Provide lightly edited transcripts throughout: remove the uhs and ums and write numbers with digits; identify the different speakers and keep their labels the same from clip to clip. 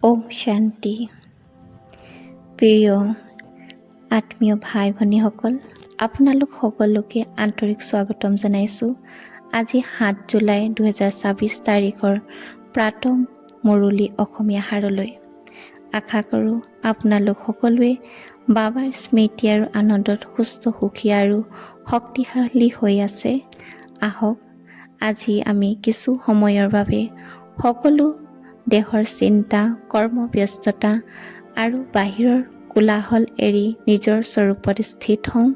Speaker 1: ওম শান্তি। প্ৰিয় আত্মীয় ভাই ভনীসকল, আপোনালোক সকলোকে আন্তৰিক স্বাগতম জনাইছোঁ। আজি 7 জুলাই 2024 তাৰিখৰ প্ৰাতঃ মুৰলী অসমীয়া সাৰলৈ। আশা কৰোঁ আপোনালোক সকলোৱে বাবাৰ স্মৃতি আৰু আনন্দত সুস্থ সুখী আৰু শক্তিশালী হৈ আছে। আহক আজি আমি কিছু সময়ৰ বাবে সকলো দেহৰ চিন্তা, কৰ্মব্যস্ততা আৰু বাহিৰৰ কোলাহল এৰি নিজৰ স্বৰূপত স্থিত হওঁ।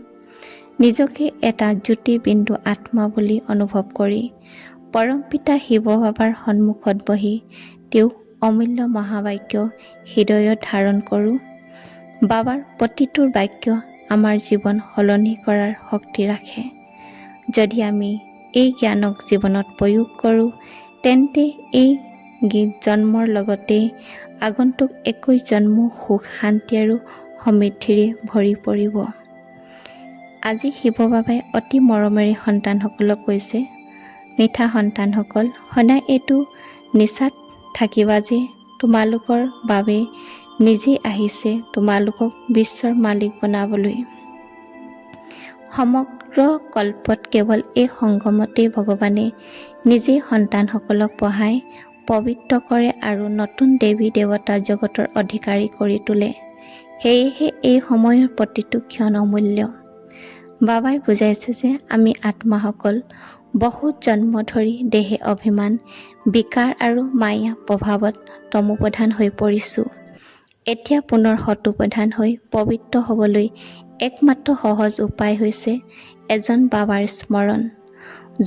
Speaker 1: নিজকে এটা জ্যোতিবিন্দু আত্মা বুলি অনুভৱ কৰি পৰমপিতা শিৱ বাবাৰ সন্মুখত বহি তেওঁ অমূল্য মহাবাক্য হৃদয়ত ধাৰণ কৰোঁ। বাবাৰ প্ৰতিটো বাক্য আমাৰ জীৱন সলনি কৰাৰ শক্তি ৰাখে। যদি আমি এই জ্ঞানক জীৱনত প্ৰয়োগ কৰোঁ, তেন্তে এই জন্মৰ লগতে আগন্তুক 21 জন্ম সুখ, শান্তি আৰু সমৃদ্ধিৰে ভৰি পৰিব। আজি শিৱ বাবাই অতি মৰমেৰে সন্তানসকলক কৈছে, মিঠা সন্তানসকল, সদায় এইটো নিচাত থাকিবা যে তোমালোকৰ বাবে নিজেই আহিছে তোমালোকক বিশ্বৰ মালিক বনাবলৈ। সমগ্ৰ কল্পত কেৱল এই সংগমতেই ভগৱানে নিজেই সন্তানসকলক পঢ়াই পবিত্ৰ কৰে আৰু নতুন দেৱী দেৱতা জগতৰ অধিকাৰী কৰি তোলে। সেয়েহে এই সময়ৰ প্ৰতিটো ক্ষণ অমূল্য। বাবাই বুজাইছে যে আমি আত্মাসকল বহুত জন্ম ধৰি দেহে অভিমান, বিকাৰ আৰু মায়া প্ৰভাৱত তমোপ্ৰধান হৈ পৰিছোঁ। এতিয়া পুনৰ সতোপ্ৰধান হৈ পবিত্ৰ হ'বলৈ একমাত্ৰ সহজ উপায় হৈছে এজন বাবাৰ স্মৰণ।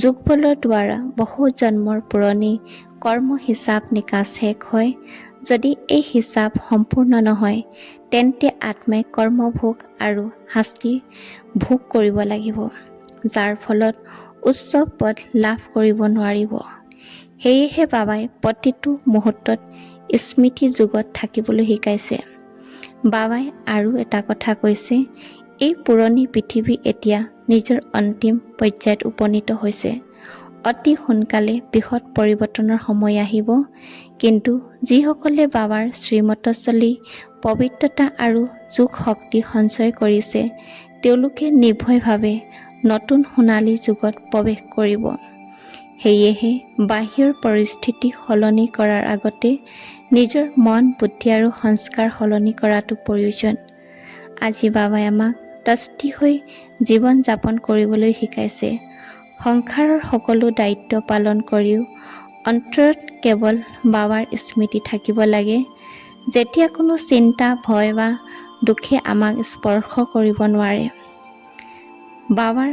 Speaker 1: যোগবলৰ দ্বাৰা বহু জন্মৰ পুৰণি কৰ্ম হিচাপ নিকাচ শেষ হয়। যদি এই হিচাপ সম্পূৰ্ণ নহয়, তেন্তে আত্মাই কৰ্মভোগ আৰু শাস্তি ভোগ কৰিব লাগিব, যাৰ ফলত উচ্চ পদ লাভ কৰিব নোৱাৰিব। সেয়েহে বাবাই প্ৰতিটো মুহূৰ্তত স্মৃতি যুগত থাকিবলৈ শিকাইছে। বাবাই আৰু এটা কথা কৈছে, এই পুৰণি পৃথিৱী এতিয়া নিজৰ অন্তিম পৰ্যায়ত উপনীত হৈছে। অতি সোনকালে বৃহৎ পৰিৱৰ্তনৰ সময় আহিব। কিন্তু যিসকলে বাবাৰ শ্ৰীমত চলি পবিত্ৰতা আৰু যোগ শক্তি সঞ্চয় কৰিছে, তেওঁলোকে নিৰ্ভয়ভাৱে নতুন সোণালী যুগত প্ৰৱেশ কৰিব। সেয়েহে বাহিৰৰ পৰিস্থিতি সলনি কৰাৰ আগতে নিজৰ মন, বুদ্ধি আৰু সংস্কাৰ সলনি কৰাটো প্ৰয়োজন। আজি বাবাই আমাক তস্তি হৈ জীৱন যাপন কৰিবলৈ শিকাইছে। সংসাৰৰ সকলো দায়িত্ব পালন কৰিও অন্তৰত কেৱল বাবাৰ স্মৃতি থাকিব লাগে। যেতিয়া কোনো চিন্তা, ভয় বা দুখে আমাক স্পৰ্শ কৰিব নোৱাৰে। বাবাৰ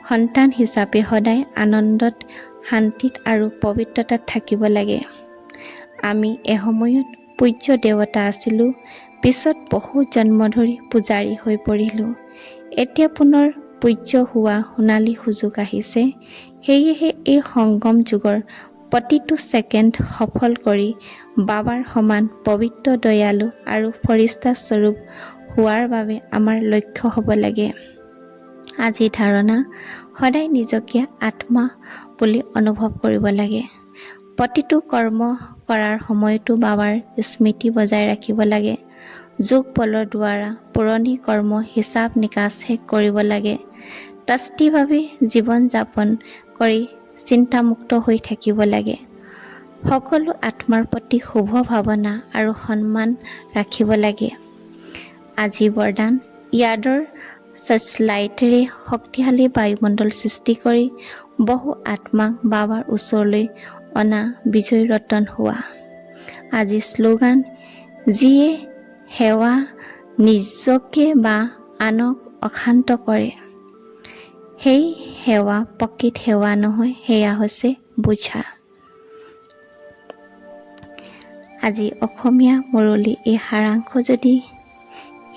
Speaker 1: সন্তান হিচাপে সদায় আনন্দত, শান্তিত আৰু পবিত্ৰতাত থাকিব লাগে। আমি এসময়ত পূজ্য দেৱতা আছিলোঁ, পিছত বহু জন্ম ধৰি পূজাৰী হৈ পৰিলোঁ। এতিয়া পুনৰ পূজ্য হোৱা সোণালী সুযোগ আহিছে। সেয়েহে এই সংগম যুগৰ প্ৰতিটো ছেকেণ্ড সফল কৰি বাবাৰ সমান পবিত্ৰ, দয়ালু আৰু ফৰিষ্টা স্বৰূপ হোৱাৰ বাবে আমাৰ লক্ষ্য হ'ব লাগে। আজি ধাৰণা, সদায় নিজকে আত্মা বুলি অনুভৱ কৰিব লাগে। প্ৰতিটো কৰ্ম কৰাৰ সময়তো বাবাৰ স্মৃতি বজাই ৰাখিব লাগে। যোগ বলৰ দ্বাৰা পুৰণি কৰ্ম হিচাপ নিকাচ শেষ কৰিব লাগে। তস্তিভাৱে জীৱন যাপন কৰি চিন্তামুক্ত হৈ থাকিব লাগে। সকলো আত্মাৰ প্ৰতি শুভ ভাৱনা আৰু সন্মান ৰাখিব লাগে। আজি বৰদান, ইয়াদৰ চাৰ্চলাইটেৰে শক্তিশালী বায়ুমণ্ডল সৃষ্টি কৰি বহু আত্মাক বাবাৰ ওচৰলৈ অনা বিজয় ৰতন হোৱা। আজি শ্লোগান, যিয়ে সেৱা নিজকে বা আনক অশান্ত কৰে, সেই সেৱা প্ৰকৃত সেৱা নহয়, সেয়া হৈছে বোঝা। আজি অসমীয়া মুৰলী এই সাৰাংশ যদি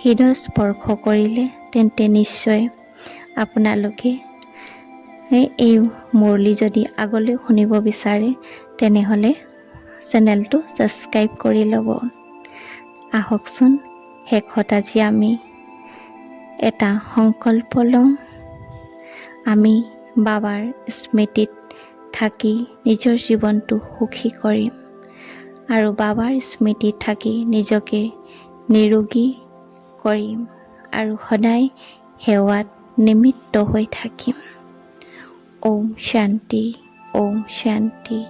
Speaker 1: হৃদয় স্পৰ্শ কৰিলে, তেন্তে নিশ্চয় আপোনালোকে এই মুৰলী যদি আগলৈ শুনিব বিচাৰে, তেনেহ'লে চেনেলটো ছাবস্ক্ৰাইব কৰি ল'ব। আহকচোন শেষত আজি আমি এটা সংকল্প লওঁ। আমি বাবাৰ স্মৃতিত থাকি নিজৰ জীৱনটো সুখী কৰিম আৰু বাবাৰ স্মৃতিত থাকি নিজকে নিৰোগী কৰিম আৰু সদায় সেৱাত নিমিত্ত হৈ থাকিম। ওম শান্তি, ওম শান্তি।